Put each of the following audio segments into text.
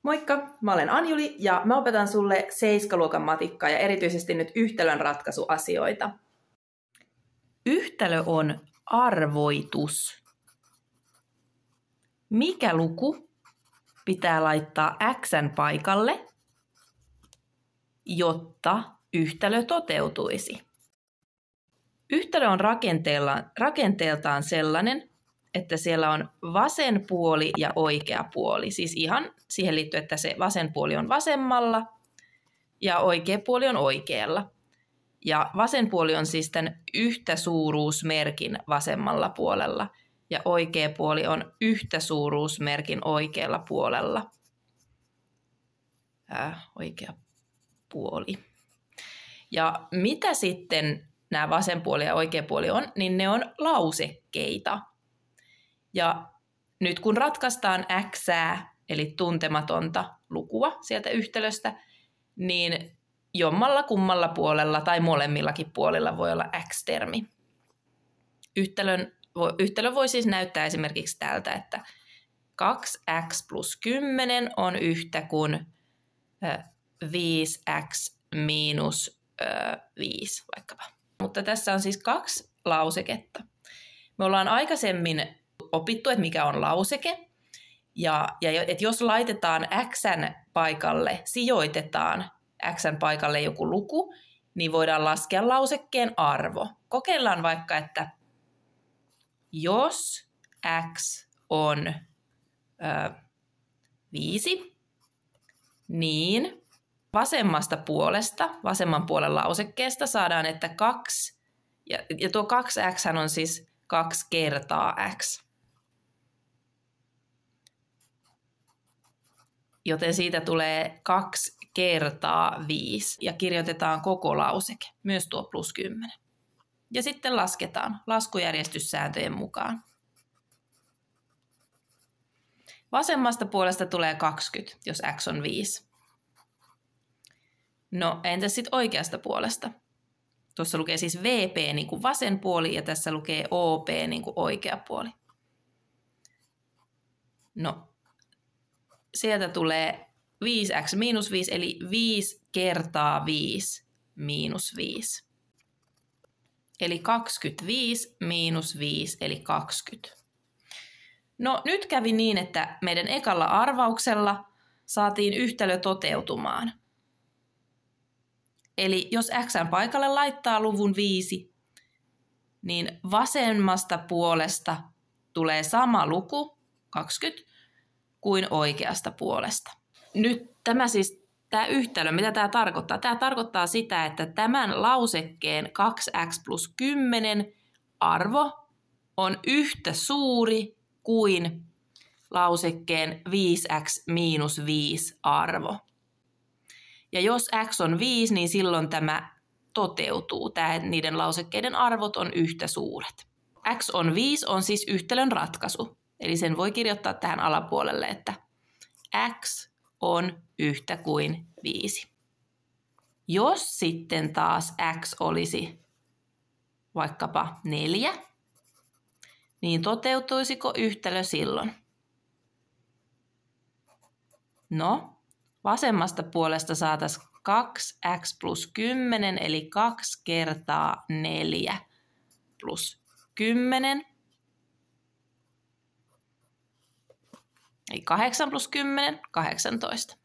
Moikka, mä olen Anjuli ja mä opetan sulle 7-luokan matikkaa ja erityisesti nyt yhtälön ratkaisuasioita. Yhtälö on arvoitus. Mikä luku pitää laittaa x:n paikalle, jotta yhtälö toteutuisi? Yhtälö on rakenteeltaan sellainen, että siellä on vasen puoli ja oikea puoli. Siis ihan siihen liittyy, että se vasen puoli on vasemmalla ja oikea puoli on oikealla. Ja vasen puoli on siis tämän yhtäsuuruusmerkin vasemmalla puolella ja oikea puoli on yhtäsuuruusmerkin oikealla puolella. Oikea puoli. Ja mitä sitten nämä vasen puoli ja oikea puoli on, niin ne on lausekkeita. Ja nyt kun ratkaistaan xää, eli tuntematonta lukua sieltä yhtälöstä, niin jommalla kummalla puolella tai molemmillakin puolilla voi olla x-termi. Yhtälö voi siis näyttää esimerkiksi tältä, että 2x plus 10 on yhtä kuin 5x miinus 5 vaikkapa. Mutta tässä on siis 2 lauseketta. Me ollaan aikaisemmin opittu, että mikä on lauseke, ja että jos laitetaan x:n paikalle, sijoitetaan x:n paikalle joku luku, niin voidaan laskea lausekkeen arvo. Kokeillaan vaikka, että jos x on 5, niin vasemmasta puolesta, vasemman puolen lausekkeesta saadaan, että 2, ja tuo 2x on siis 2 kertaa x. Joten siitä tulee 2 kertaa 5 ja kirjoitetaan koko lauseke, myös tuo plus 10. Ja sitten lasketaan laskujärjestyssääntöjen mukaan. Vasemmasta puolesta tulee 20, jos x on 5. No entäs sitten oikeasta puolesta? Tuossa lukee siis VP niin kuin vasen puoli ja tässä lukee OP niin kuin oikea puoli. No, sieltä tulee 5x miinus 5 eli 5 kertaa 5 miinus 5. Eli 25 miinus 5 eli 20. No nyt kävi niin, että meidän ekalla arvauksella saatiin yhtälö toteutumaan. Eli jos x:n paikalle laittaa luvun 5, niin vasemmasta puolesta tulee sama luku, 20, kuin oikeasta puolesta. Nyt tämä yhtälö, mitä tämä tarkoittaa? Tämä tarkoittaa sitä, että tämän lausekkeen 2x plus 10 arvo on yhtä suuri kuin lausekkeen 5x miinus 5 arvo. Ja jos x on 5, niin silloin tämä toteutuu. Niiden lausekkeiden arvot on yhtä suuret. X on 5 on siis yhtälön ratkaisu. Eli sen voi kirjoittaa tähän alapuolelle, että x on yhtä kuin 5. Jos sitten taas x olisi vaikkapa 4, niin toteutuisiko yhtälö silloin? No, vasemmasta puolesta saataisiin 2x plus 10, eli 2 kertaa 4 plus 10. Eli 8 plus 10, 18.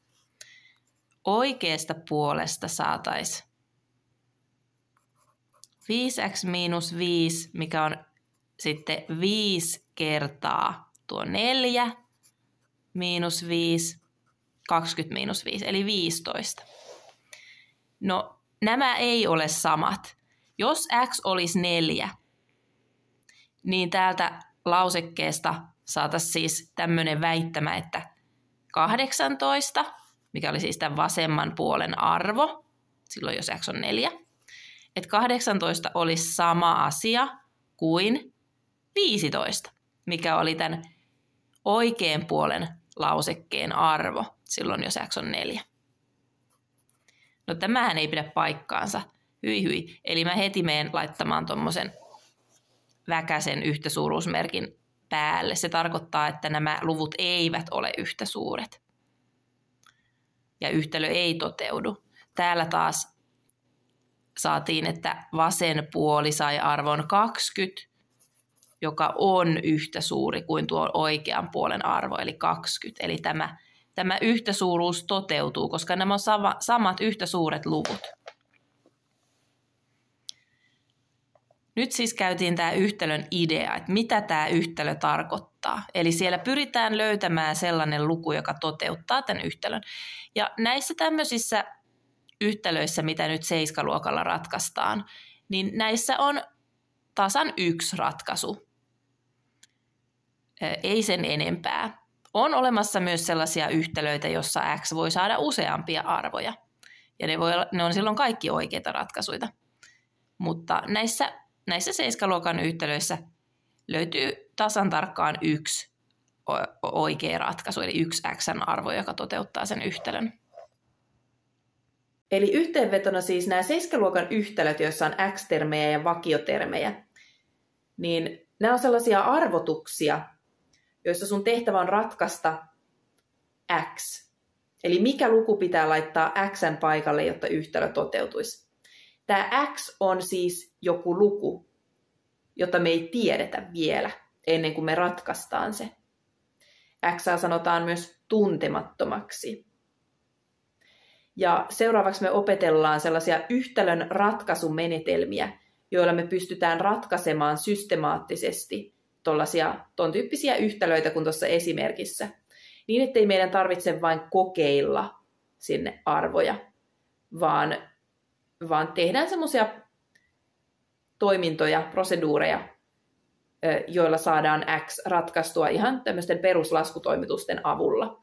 Oikeasta puolesta saataisiin 5x miinus 5, mikä on sitten 5 kertaa tuo 4 miinus 5, 20 miinus 5, eli 15. No, nämä ei ole samat. Jos x olisi 4, niin täältä lausekkeesta saataisiin siis tämmöinen väittämä, että 18, mikä oli siis tämän vasemman puolen arvo, silloin jos x on 4, että 18 olisi sama asia kuin 15, mikä oli tämän oikean puolen lausekkeen arvo, silloin jos x on 4. No tämähän ei pidä paikkaansa. Hyi. Eli mä heti menen laittamaan tuommoisen väkäsen yhtäsuuruusmerkin päälle. Se tarkoittaa, että nämä luvut eivät ole yhtä suuret. ja yhtälö ei toteudu. Täällä taas saatiin, että vasen puoli sai arvon 20, joka on yhtä suuri kuin tuo oikean puolen arvo, eli 20. Eli tämä yhtäsuuruus toteutuu, koska nämä on samat yhtä suuret luvut. Nyt siis käytiin tämä yhtälön idea, että mitä tämä yhtälö tarkoittaa. Eli siellä pyritään löytämään sellainen luku, joka toteuttaa tämän yhtälön. Ja näissä tämmöisissä yhtälöissä, mitä nyt 7-luokalla ratkaistaan, niin näissä on tasan yksi ratkaisu. Ei sen enempää. On olemassa myös sellaisia yhtälöitä, jossa x voi saada useampia arvoja. Ja ne on silloin kaikki oikeita ratkaisuja. Mutta näissä 7-luokan yhtälöissä löytyy tasan tarkkaan yksi oikea ratkaisu, eli yksi x:n arvo, joka toteuttaa sen yhtälön. Eli yhteenvetona siis nämä 7-luokan yhtälöt, joissa on x-termejä ja vakiotermejä, niin nämä on sellaisia arvotuksia, joissa sun tehtävä on ratkaista x. Eli mikä luku pitää laittaa x:n paikalle, jotta yhtälö toteutuisi. Tämä x on siis joku luku, jota me ei tiedetä vielä ennen kuin me ratkaistaan se. X sanotaan myös tuntemattomaksi. Ja seuraavaksi me opetellaan sellaisia yhtälön ratkaisumenetelmiä, joilla me pystytään ratkaisemaan systemaattisesti ton tyyppisiä yhtälöitä kuin tuossa esimerkissä. Niin, ettei meidän tarvitse vain kokeilla sinne arvoja, vaan tehdään semmoisia toimintoja, proseduureja, joilla saadaan x ratkaistua ihan tämmöisten peruslaskutoimitusten avulla.